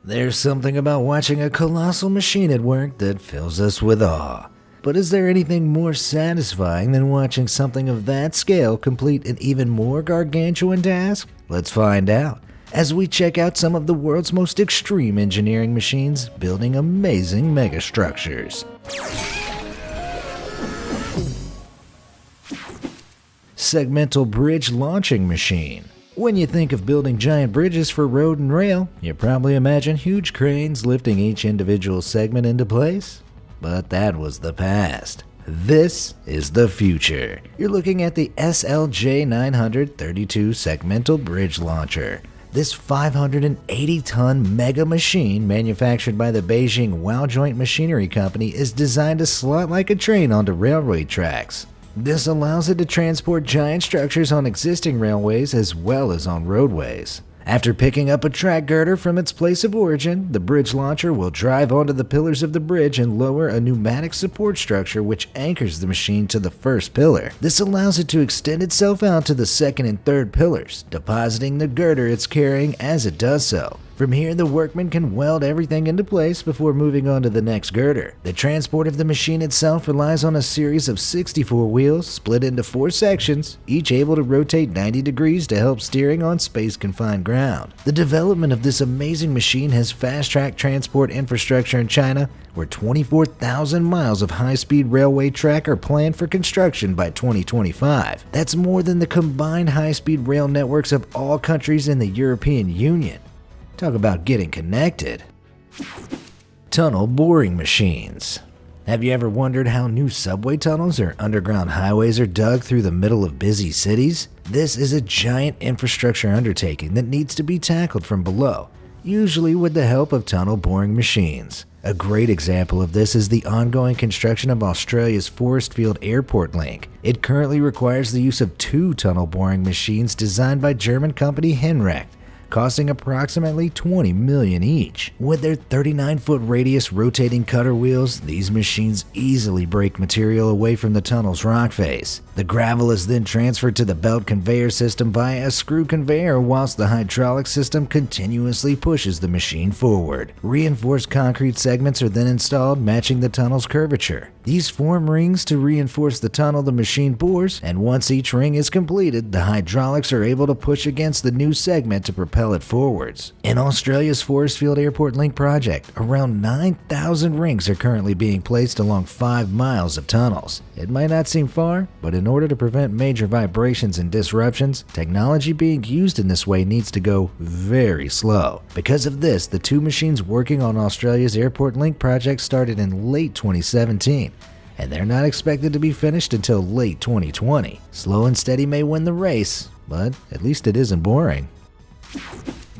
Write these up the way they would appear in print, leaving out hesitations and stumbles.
There's something about watching a colossal machine at work that fills us with awe. But is there anything more satisfying than watching something of that scale complete an even more gargantuan task? Let's find out as we check out some of the world's most extreme engineering machines building amazing megastructures. Segmental Bridge Launching Machine. When you think of building giant bridges for road and rail, you probably imagine huge cranes lifting each individual segment into place. But that was the past. This is the future. You're looking at the SLJ 932 Segmental Bridge Launcher. This 580-ton mega machine manufactured by the Beijing Wow Joint Machinery Company is designed to slot like a train onto railway tracks. This allows it to transport giant structures on existing railways as well as on roadways. After picking up a track girder from its place of origin, the bridge launcher will drive onto the pillars of the bridge and lower a pneumatic support structure which anchors the machine to the first pillar. This allows it to extend itself out to the second and third pillars, depositing the girder it's carrying as it does so. From here, the workman can weld everything into place before moving on to the next girder. The transport of the machine itself relies on a series of 64 wheels split into 4 sections, each able to rotate 90 degrees to help steering on space-confined ground. The development of this amazing machine has fast-tracked transport infrastructure in China, where 24,000 miles of high-speed railway track are planned for construction by 2025. That's more than the combined high-speed rail networks of all countries in the European Union. Talk about getting connected. Tunnel boring machines. Have you ever wondered how new subway tunnels or underground highways are dug through the middle of busy cities? This is a giant infrastructure undertaking that needs to be tackled from below, usually with the help of tunnel boring machines. A great example of this is the ongoing construction of Australia's Forestfield Airport link. It currently requires the use of 2 tunnel boring machines designed by German company Henrecht, costing approximately $20 million each. With their 39-foot radius rotating cutter wheels, these machines easily break material away from the tunnel's rock face. The gravel is then transferred to the belt conveyor system via a screw conveyor, whilst the hydraulic system continuously pushes the machine forward. Reinforced concrete segments are then installed, matching the tunnel's curvature. These form rings to reinforce the tunnel the machine bores, and once each ring is completed, the hydraulics are able to push against the new segment to propel it forwards. In Australia's Forestfield Airport Link project, around 9,000 rings are currently being placed along 5 miles of tunnels. It might not seem far, but in order to prevent major vibrations and disruptions, technology being used in this way needs to go very slow. Because of this, the 2 machines working on Australia's Airport Link project started in late 2017. And they're not expected to be finished until late 2020. Slow and steady may win the race, but at least it isn't boring.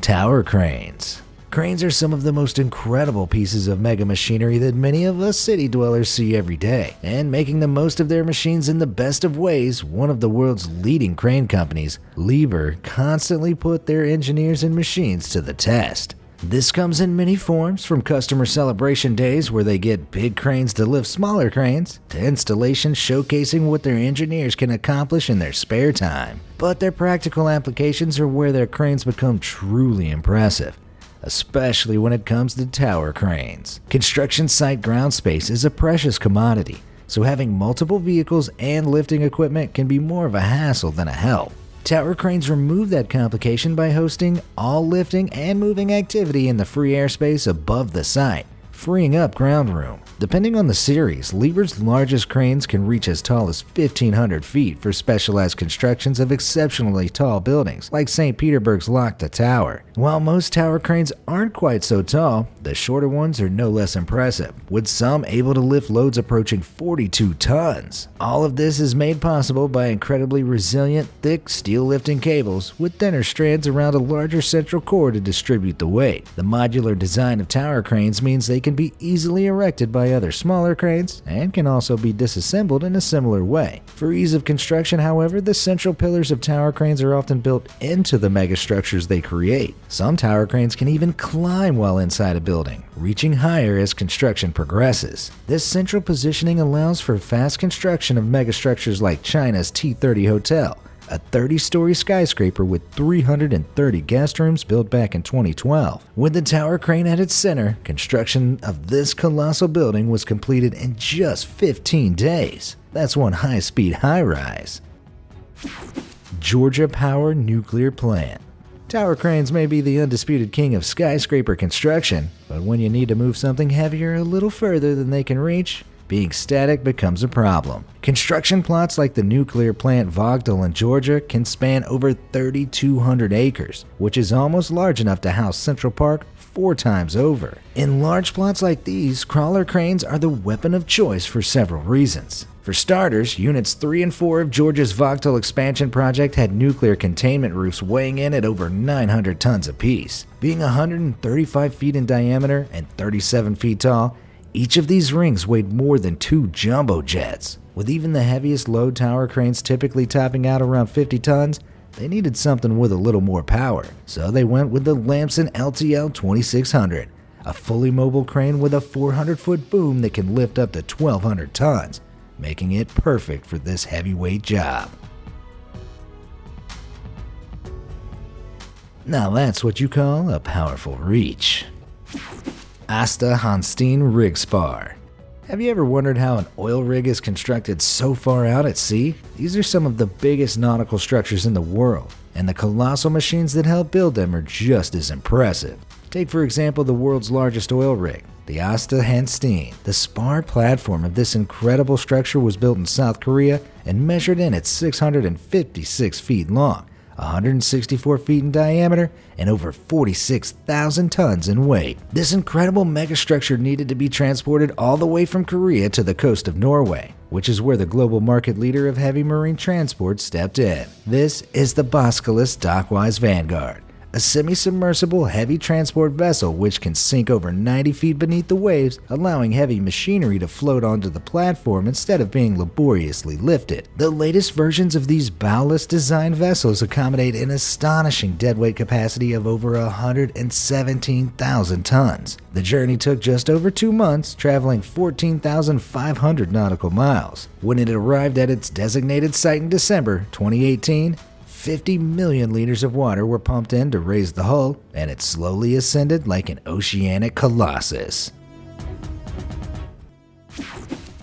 Tower cranes. Cranes are some of the most incredible pieces of mega machinery that many of us city dwellers see every day. And making the most of their machines in the best of ways, one of the world's leading crane companies, Liebherr, constantly put their engineers and machines to the test. This comes in many forms, from customer celebration days where they get big cranes to lift smaller cranes, to installations showcasing what their engineers can accomplish in their spare time. But their practical applications are where their cranes become truly impressive, especially when it comes to tower cranes. Construction site ground space is a precious commodity, so having multiple vehicles and lifting equipment can be more of a hassle than a help. Tower cranes remove that complication by hosting all lifting and moving activity in the free airspace above the site, freeing up ground room. Depending on the series, Liebherr's largest cranes can reach as tall as 1,500 feet for specialized constructions of exceptionally tall buildings, like St. Petersburg's Lochta Tower. While most tower cranes aren't quite so tall, the shorter ones are no less impressive, with some able to lift loads approaching 42 tons. All of this is made possible by incredibly resilient, thick steel lifting cables with thinner strands around a larger central core to distribute the weight. The modular design of tower cranes means they can be easily erected by other smaller cranes and can also be disassembled in a similar way. For ease of construction, however, the central pillars of tower cranes are often built into the megastructures they create. Some tower cranes can even climb while inside a building, reaching higher as construction progresses. This central positioning allows for fast construction of megastructures like China's T30 Hotel, a 30-story skyscraper with 330 guest rooms built back in 2012. With the tower crane at its center, construction of this colossal building was completed in just 15 days. That's one high-speed high-rise. Georgia Power Nuclear Plant. Tower cranes may be the undisputed king of skyscraper construction, but when you need to move something heavier a little further than they can reach, being static becomes a problem. Construction plots like the nuclear plant Vogtle in Georgia can span over 3,200 acres, which is almost large enough to house Central Park 4 times over. In large plots like these, crawler cranes are the weapon of choice for several reasons. For starters, Units 3 and 4 of Georgia's Vogtle expansion project had nuclear containment roofs weighing in at over 900 tons apiece. Being 135 feet in diameter and 37 feet tall, each of these rings weighed more than 2 jumbo jets. With even the heaviest load tower cranes typically topping out around 50 tons, they needed something with a little more power. So they went with the Lamson LTL 2600, a fully mobile crane with a 400-foot boom that can lift up to 1,200 tons, making it perfect for this heavyweight job. Now that's what you call a powerful reach. Asta Hanstein Rig Spar. Have you ever wondered how an oil rig is constructed so far out at sea? These are some of the biggest nautical structures in the world, and the colossal machines that help build them are just as impressive. Take for example the world's largest oil rig, the Asta Hanstein. The spar platform of this incredible structure was built in South Korea and measured in at 656 feet long, 164 feet in diameter, and over 46,000 tons in weight. This incredible megastructure needed to be transported all the way from Korea to the coast of Norway, which is where the global market leader of heavy marine transport stepped in. This is the Boskalis Dockwise Vanguard, a semi-submersible heavy transport vessel which can sink over 90 feet beneath the waves, allowing heavy machinery to float onto the platform instead of being laboriously lifted. The latest versions of these bowless design vessels accommodate an astonishing deadweight capacity of over 117,000 tons. The journey took just over 2 months, traveling 14,500 nautical miles. When it arrived at its designated site in December 2018, 50 million liters of water were pumped in to raise the hull, and it slowly ascended like an oceanic colossus.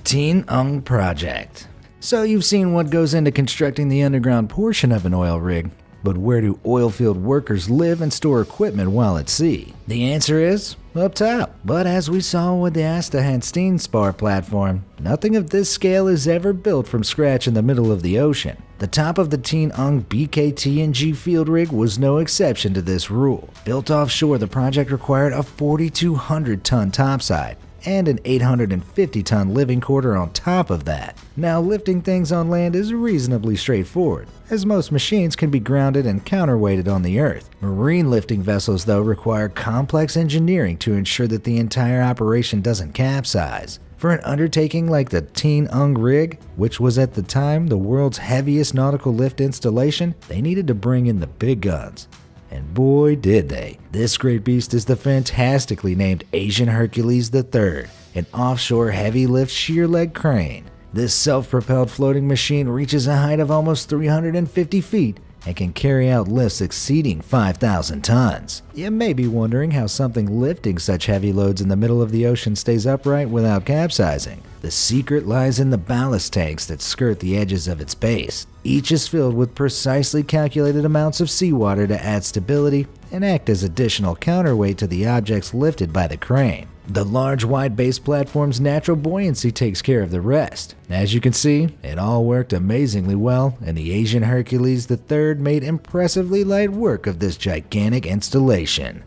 Teen Ung Project. So you've seen what goes into constructing the underground portion of an oil rig, but where do oil field workers live and store equipment while at sea? The answer is up top. But as we saw with the Asta Hanstein spar platform, nothing of this scale is ever built from scratch in the middle of the ocean. The top of the Teen Ung BKTNG field rig was no exception to this rule. Built offshore, the project required a 4,200-ton topside and an 850-ton living quarter on top of that. Now, lifting things on land is reasonably straightforward, as most machines can be grounded and counterweighted on the earth. Marine lifting vessels, though, require complex engineering to ensure that the entire operation doesn't capsize. For an undertaking like the Teen Ung rig, which was at the time the world's heaviest nautical lift installation, they needed to bring in the big guns. And boy did they. This great beast is the fantastically named Asian Hercules III, an offshore heavy lift shear leg crane. This self-propelled floating machine reaches a height of almost 350 feet and can carry out lifts exceeding 5,000 tons. You may be wondering how something lifting such heavy loads in the middle of the ocean stays upright without capsizing. The secret lies in the ballast tanks that skirt the edges of its base. Each is filled with precisely calculated amounts of seawater to add stability and act as additional counterweight to the objects lifted by the crane. The large wide base platform's natural buoyancy takes care of the rest. As you can see, it all worked amazingly well, and the Asian Hercules III made impressively light work of this gigantic installation.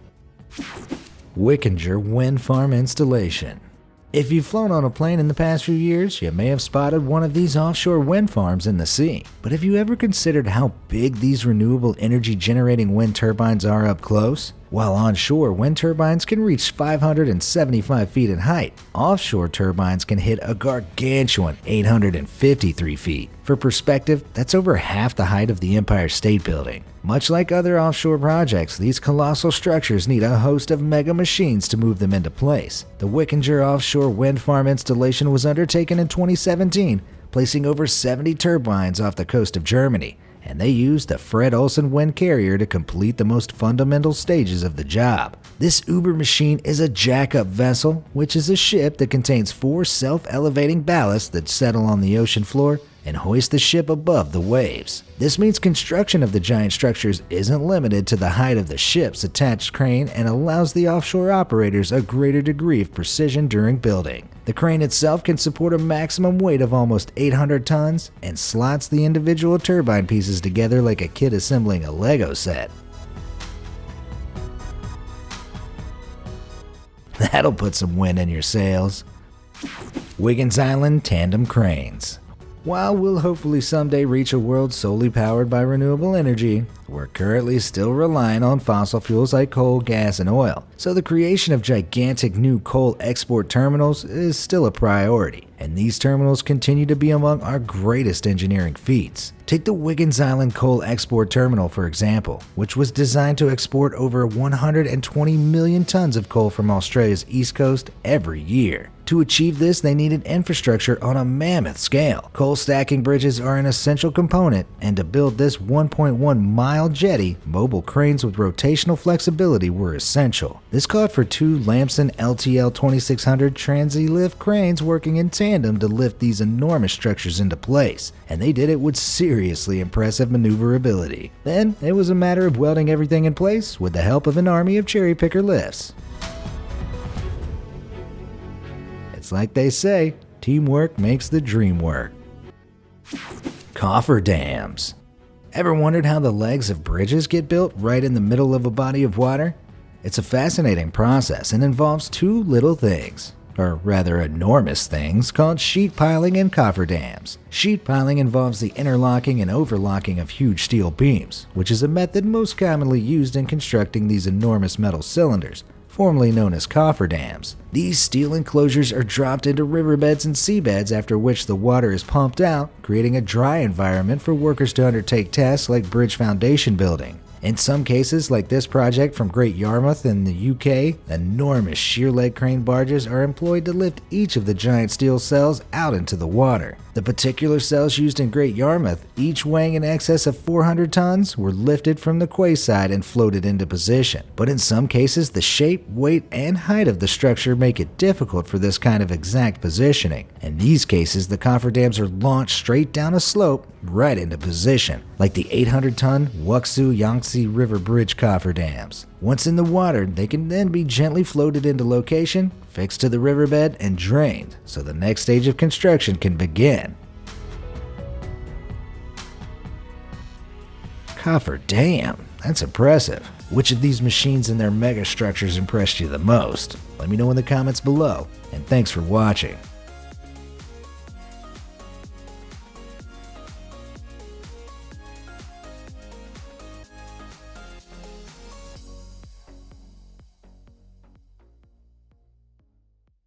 Wickinger Wind Farm Installation. If you've flown on a plane in the past few years, you may have spotted one of these offshore wind farms in the sea. But have you ever considered how big these renewable energy generating wind turbines are up close? While onshore, wind turbines can reach 575 feet in height, offshore turbines can hit a gargantuan 853 feet. For perspective, that's over half the height of the Empire State Building. Much like other offshore projects, these colossal structures need a host of mega machines to move them into place. The Wickinger offshore wind farm installation was undertaken in 2017, placing over 70 turbines off the coast of Germany, and they used the Fred Olsen wind carrier to complete the most fundamental stages of the job. This uber machine is a jack-up vessel, which is a ship that contains 4 self-elevating ballasts that settle on the ocean floor and hoist the ship above the waves. This means construction of the giant structures isn't limited to the height of the ship's attached crane and allows the offshore operators a greater degree of precision during building. The crane itself can support a maximum weight of almost 800 tons and slots the individual turbine pieces together like a kid assembling a Lego set. That'll put some wind in your sails. Wiggins Island Tandem Cranes. While we'll hopefully someday reach a world solely powered by renewable energy, we're currently still relying on fossil fuels like coal, gas, and oil. So the creation of gigantic new coal export terminals is still a priority, and these terminals continue to be among our greatest engineering feats. Take the Wiggins Island Coal Export Terminal for example, which was designed to export over 120 million tons of coal from Australia's east coast every year. To achieve this, they needed infrastructure on a mammoth scale. Coal stacking bridges are an essential component, and to build this 1.1-mile jetty, mobile cranes with rotational flexibility were essential. This called for 2 Lamson LTL 2600 Transi-lift cranes working in tandem to lift these enormous structures into place, and they did it with seriously impressive maneuverability. Then, it was a matter of welding everything in place with the help of an army of cherry-picker lifts. It's like they say, teamwork makes the dream work. Cofferdams. Ever wondered how the legs of bridges get built right in the middle of a body of water? It's a fascinating process and involves 2 little things, or rather enormous things, called sheet piling and cofferdams. Sheet piling involves the interlocking and overlocking of huge steel beams, which is a method most commonly used in constructing these enormous metal cylinders, formerly known as cofferdams. These steel enclosures are dropped into riverbeds and seabeds, after which the water is pumped out, creating a dry environment for workers to undertake tasks like bridge foundation building. In some cases, like this project from Great Yarmouth in the UK, enormous shear leg crane barges are employed to lift each of the giant steel cells out into the water. The particular cells used in Great Yarmouth, each weighing in excess of 400 tons, were lifted from the quayside and floated into position. But in some cases, the shape, weight, and height of the structure make it difficult for this kind of exact positioning. In these cases, the cofferdams are launched straight down a slope right into position, like the 800-ton Wuxi Yangtze River Bridge cofferdams. Once in the water, they can then be gently floated into location, fixed to the riverbed, and drained, so the next stage of construction can begin. Cofferdam, that's impressive. Which of these machines and their mega structures impressed you the most? Let me know in the comments below, and thanks for watching.